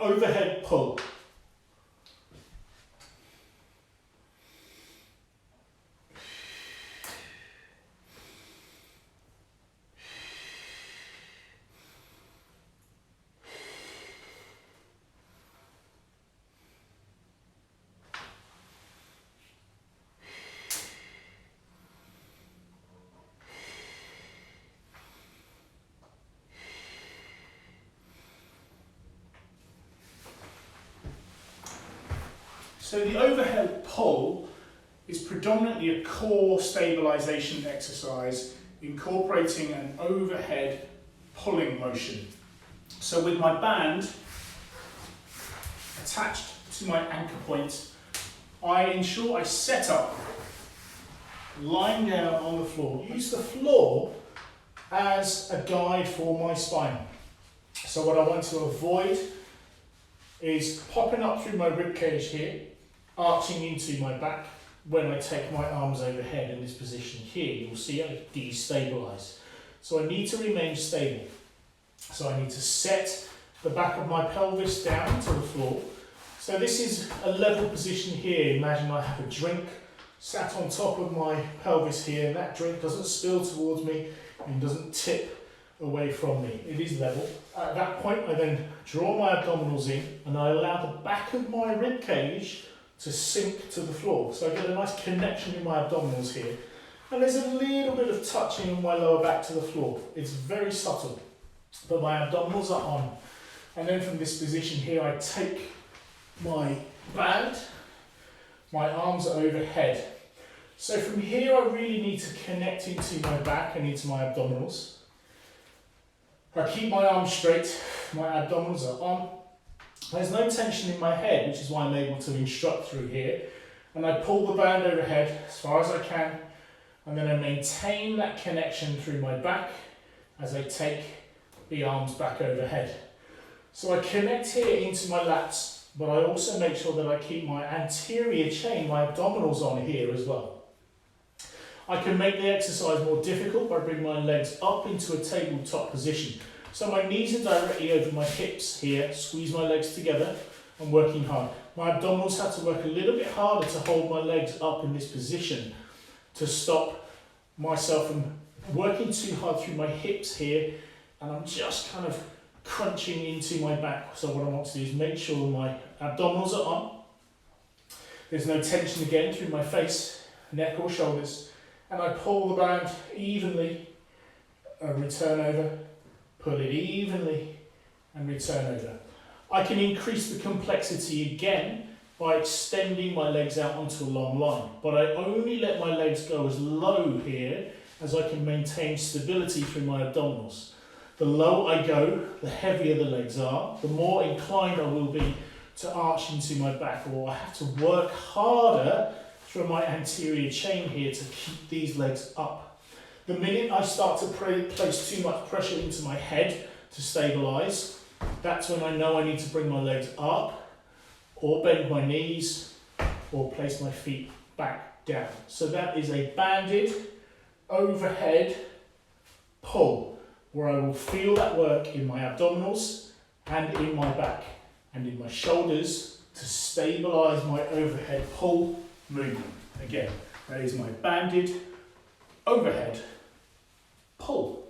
overhead pull. So the overhead pull is predominantly a core stabilization exercise incorporating an overhead pulling motion. So with my band attached to my anchor point, I ensure I set up lying down on the floor. Use the floor as a guide for my spine. So what I want to avoid is popping up through my rib cage here, arching into my back. When I take my arms overhead in this position here, you'll see I destabilize. So I need to remain stable. So I need to set the back of my pelvis down to the floor. So this is a level position here. Imagine I have a drink sat on top of my pelvis here, and that drink doesn't spill towards me and doesn't tip away from me. It is level. At that point, I then draw my abdominals in and I allow the back of my rib cage to sink to the floor. So I get a nice connection in my abdominals here. And there's a little bit of touching of my lower back to the floor. It's very subtle, but my abdominals are on. And then from this position here, I take my band, my arms are overhead. So from here, I really need to connect into my back and into my abdominals. I keep my arms straight, my abdominals are on. There's no tension in my head, which is why I'm able to instruct through here. And I pull the band overhead as far as I can, and then I maintain that connection through my back as I take the arms back overhead. So I connect here into my lats, but I also make sure that I keep my anterior chain, my abdominals on here as well. I can make the exercise more difficult by bringing my legs up into a tabletop position. So my knees are directly over my hips here, squeeze my legs together, I'm working hard. My abdominals have to work a little bit harder to hold my legs up in this position to stop myself from working too hard through my hips here, and I'm just kind of crunching into my back. So what I want to do is make sure my abdominals are on. There's no tension again through my face, neck or shoulders, and I pull the band evenly, return over, pull it evenly and return over. I can increase the complexity again by extending my legs out onto a long line, but I only let my legs go as low here as I can maintain stability through my abdominals. The lower I go, the heavier the legs are, the more inclined I will be to arch into my back, or I have to work harder through my anterior chain here to keep these legs up. The minute I start to place too much pressure into my head to stabilise, that's when I know I need to bring my legs up, or bend my knees, or place my feet back down. So that is a banded overhead pull, where I will feel that work in my abdominals and in my back and in my shoulders to stabilise my overhead pull movement. Again, that is my banded overhead pull.